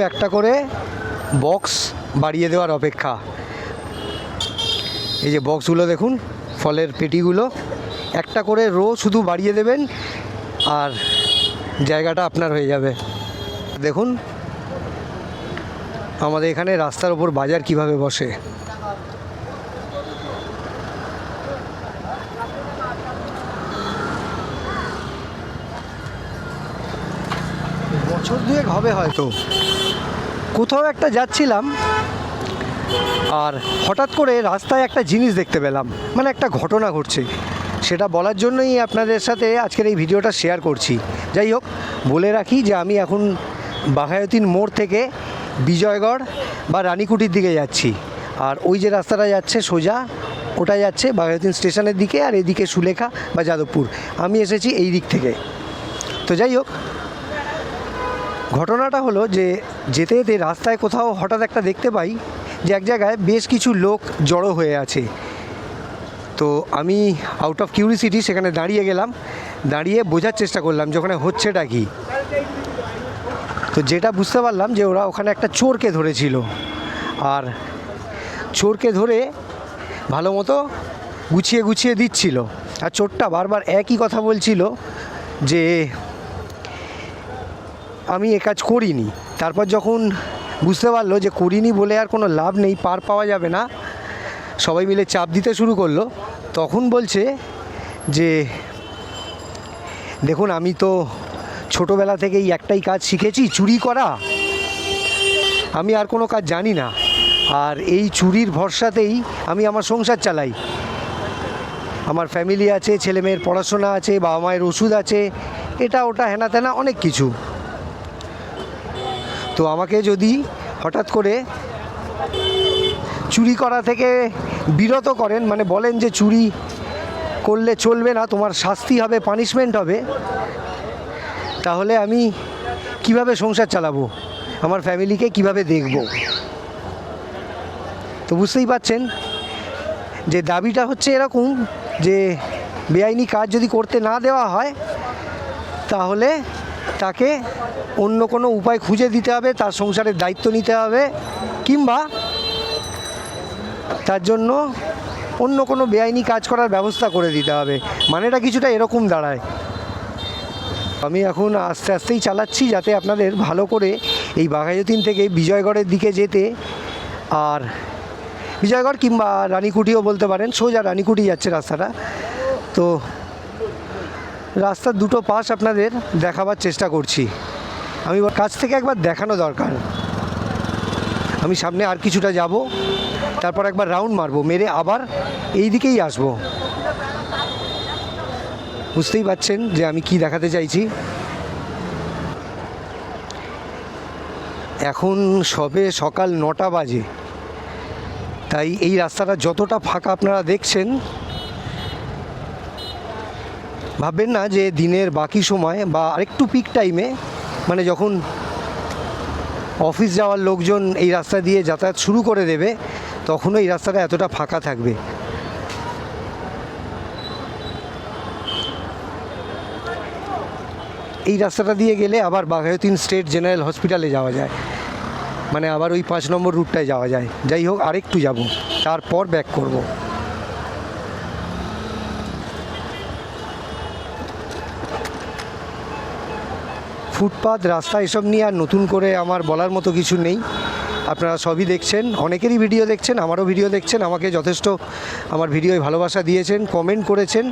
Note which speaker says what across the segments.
Speaker 1: একটা করে বক্স বাড়িয়ে দেওয়ার অপেক্ষা। এই যে বক্সগুলো দেখুন, ফলের পেটিগুলো একটা করে রো শুধু বাড়িয়ে দেবেন আর জায়গাটা আপনার হয়ে যাবে। দেখুন আমাদের এখানে রাস্তার ওপর বাজার কিভাবে বসে। বছর দুয়েক হবে হয়তো, কোথাও একটা যাচ্ছিলাম আর হঠাৎ করে রাস্তায় একটা জিনিস দেখতে পেলাম, মানে একটা ঘটনা ঘটছে। সেটা বলার জন্যই আপনাদের সাথে আজকের এই ভিডিওটা শেয়ার করছি। যাই হোক, বলে রাখি যে আমি এখন বাঘাযতীন মোড় থেকে বিজয়গড় বা রানীকুটির দিকে যাচ্ছি। আর ওই যে রাস্তাটা যাচ্ছে সোজা, ওটা যাচ্ছে বাঘাযতীন স্টেশনের দিকে, আর এদিকে সুলেখা বা যাদবপুর। আমি এসেছি এই দিক থেকে। তো যাই হোক, ঘটনাটা হলো যে যেতে যেতে রাস্তায় কোথাও হঠাৎ একটা দেখতে পাই যে এক জায়গায় বেশ কিছু লোক জড়ো হয়ে আছে। তো আমি আউট অফ কিউরিসিটি সেখানে দাঁড়িয়ে গেলাম, দাঁড়িয়ে বোঝার চেষ্টা করলাম যে ওখানে হচ্ছেটা কি। তো যেটা বুঝতে পারলাম যে ওরা ওখানে একটা চোরকে ধরেছিল, আর চোরকে ধরে ভালো মতো গুছিয়ে গুছিয়ে দিচ্ছিল। আর চোরটা বারবার একই কথা বলছিল যে আমি এ কাজ করিনি। তারপর যখন বুঝতে পারলো যে করিনি বলে আর কোনো লাভ নেই, পার পাওয়া যাবে না, সবাই মিলে চাপ দিতে শুরু করলো। তখন বলছে যে দেখুন, আমি তো ছোটোবেলা থেকেই একটাই কাজ শিখেছি, চুরি করা। আমি আর কোনো কাজ জানি না, আর এই চুরির ভরসাতেই আমি আমার সংসার চালাই। আমার ফ্যামিলি আছে, ছেলে মেয়ের পড়াশোনা আছে, বাবা মায়ের ওষুধ আছে, এটা ওটা হেনা তেনা অনেক কিছু। তো আমাকে যদি হঠাৎ করে চুরি করা থেকে বিরত করেন, মানে বলেন যে চুরি করলে চলবে না, তোমার শাস্তি হবে, পানিশমেন্ট হবে, তাহলে আমি কিভাবে সংসার চালাবো, আমার ফ্যামিলিকে কিভাবে দেখব? তো বুঝতেই পারছেন যে দাবিটা হচ্ছে এরকম যে বেআইনি কাজ যদি করতে না দেওয়া হয় তাহলে তাকে অন্য কোনো উপায় খুঁজে দিতে হবে, তার সংসারের দায়িত্ব নিতে হবে, কিংবা তার জন্য অন্য কোনো বেআইনি কাজ করার ব্যবস্থা করে দিতে হবে। মানেটা কিছুটা এরকম দাঁড়ায়। আমি এখন আস্তে আস্তেই চালাচ্ছি যাতে আপনাদের ভালো করে এই বাঘাযতীন থেকে বিজয়গড়ের দিকে যেতে, আর বিজয়গড় কিংবা রানীকুটিও বলতে পারেন, সোজা রানীকুটি যাচ্ছে রাস্তাটা। তো রাস্তার দুটো পাশ আপনাদের দেখাবার চেষ্টা করছি। আমি কাছ থেকে একবার দেখানো দরকার। আমি সামনে আর কিছুটা যাব, তারপর একবার রাউন্ড মারবো, মেরে আবার এই দিকেই আসবো। বুঝতেই পারছেন যে আমি কি দেখাতে চাইছি। এখন সবে সকাল 9টা বাজে, তাই এই রাস্তাটা যতটা ফাঁকা আপনারা দেখছেন, ভাববেন না যে দিনের বাকি সময় বা আরেকটু পিক টাইমে, মানে যখন অফিস যাওয়ার লোকজন এই রাস্তা দিয়ে যাতায়াত শুরু করে দেবে, তখনও এই রাস্তাটা এতটা ফাঁকা থাকবে। এই রাস্তাটা দিয়ে গেলে আবার বাঘাযতীন স্টেট জেনারেল হসপিটালে যাওয়া যায়, মানে আবার ওই 5 নম্বর রুটটায় যাওয়া যায়। যাই হোক, আরেকটু যাব, তারপর ব্যাক করব। ফুটপাথ, রাস্তা, এসব নিয়ে আর নতুন করে আমার বলার মতো কিছু নেই। আপনারা সবই দেখছেন, অনেকেরই ভিডিও দেখছেন, আমারও ভিডিও দেখছেন, আমাকে যথেষ্ট আমার ভিডিওয় ভালোবাসা দিয়েছেন, কমেন্ট করেছেন।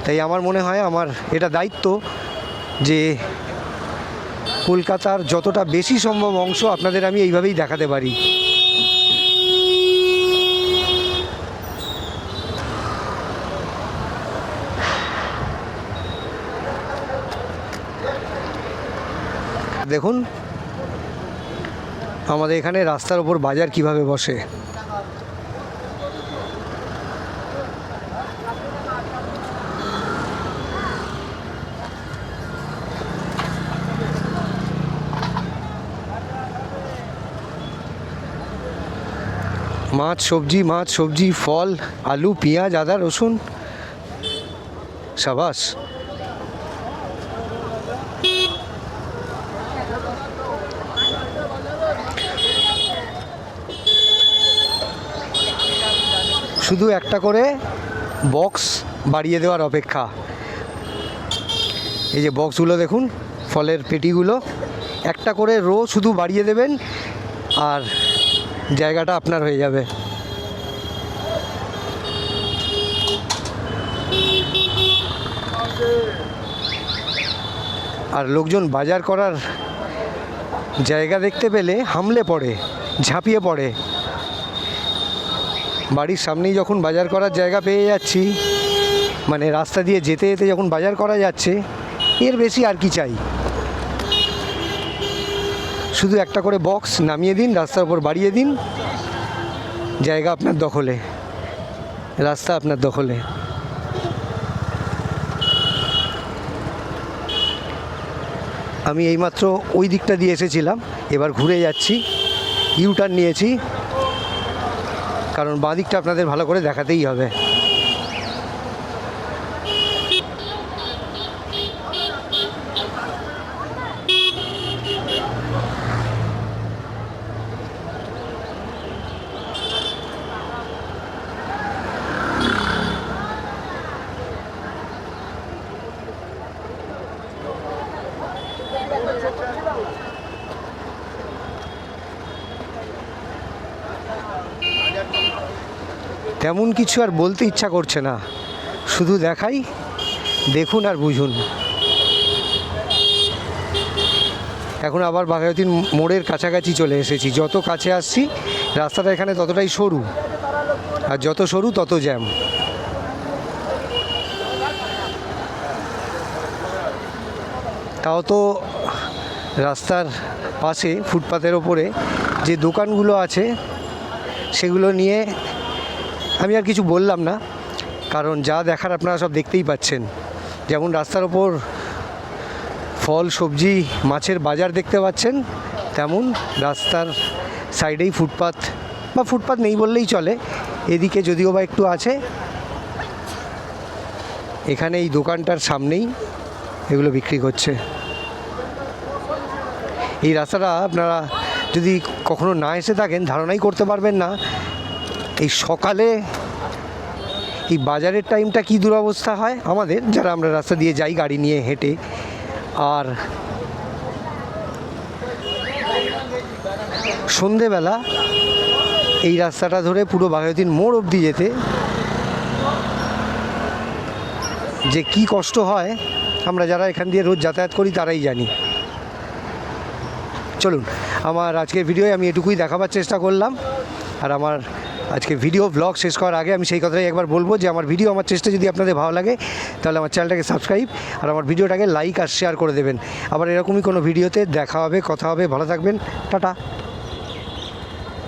Speaker 1: তাই আমার মনে হয় আমার এটা দায়িত্ব যে কলকাতার যতটা বেশি সম্ভব অংশ আপনাদের আমি এইভাবেই দেখাতে পারি। দেখুন আমাদের এখানে রাস্তার ওপর বাজার কিভাবে বসে। মাছ সবজি, ফল, আলু, পেঁয়াজ, আদা, রসুন, সাবাস। শুধু একটা করে বক্স বাড়িয়ে দেওয়ার অপেক্ষা। এই যে বক্সগুলো দেখুন, ফলের পেটিগুলো, একটা করে রো শুধু বাড়িয়ে দেবেন আর জায়গাটা আপনার হয়ে যাবে। আর লোকজন বাজার করার জায়গা দেখতে পেলে হামলে পড়ে, ঝাঁপিয়ে পড়ে। বাড়ির সামনেই যখন বাজার করার জায়গা পেয়ে যাচ্ছি, মানে রাস্তা দিয়ে যেতে যেতে যখন বাজার করা যাচ্ছে, এর বেশি আর কি চাই। শুধু একটা করে বক্স নামিয়ে দিন, রাস্তার উপর বাড়িয়ে দিন, জায়গা আপনার দখলে, রাস্তা আপনার দখলে। আমি এইমাত্র ওই দিকটা দিয়ে এসেছিলাম, এবার ঘুরে যাচ্ছি, ইউটার্ন নিয়েছি, কারণ বাঁ দিকটা আপনাদের ভালো করে দেখাতেই হবে। তেমন কিছু আর বলতে ইচ্ছা করছে না, শুধু দেখাই, দেখুন আর বুঝুন। এখন আবার বাঘাযতীন মোড়ের কাছাকাছি চলে এসেছি। যত কাছে আসছি রাস্তাটা এখানে ততটাই সরু, আর যত সরু তত জ্যাম। তাও তো রাস্তার পাশে ফুটপাতের ওপরে যে দোকানগুলো আছে সেগুলো নিয়ে আমি আর কিছু বললাম না, কারণ যা দেখার আপনারা সব দেখতেই পাচ্ছেন। যেমন রাস্তার ওপর ফল, সবজি, মাছের বাজার দেখতে পাচ্ছেন, তেমন রাস্তার সাইডেই ফুটপাত, বা ফুটপাত নেই বললেই চলে, এদিকে যদিও বা একটু আছে। এখানে এই দোকানটার সামনেই এগুলো বিক্রি করছে। এই রাস্তাটা আপনারা যদি কখনো না এসে থাকেন ধারণাই করতে পারবেন না এই সকালে এই বাজারের টাইমটা কী দুরবস্থা হয় আমাদের, যারা আমরা রাস্তা দিয়ে যাই গাড়ি নিয়ে হেঁটে। আর সন্ধেবেলা এই রাস্তাটা ধরে পুরো বাঘাযতীন মোড় অবধি যেতে যে কি কষ্ট হয়, আমরা যারা এখান দিয়ে রোজ যাতায়াত করি তারাই জানি। চলুন, আমার আজকের ভিডিওয় আমি এটুকুই দেখাবার চেষ্টা করলাম। আর আমার আজকে ভিডিও ব্লগ শেষ করার আগে আমি সেই কথাই একবার বলবো যে আমার ভিডিও, আমার চেষ্টা যদি আপনাদের ভালো লাগে তাহলে আমার চ্যানেলটাকে সাবস্ক্রাইব আর আমার ভিডিওটাকে লাইক আর শেয়ার করে দেবেন। আবার এরকমই কোনো ভিডিওতে দেখা হবে, কথা হবে। ভালো থাকবেন, টাটা।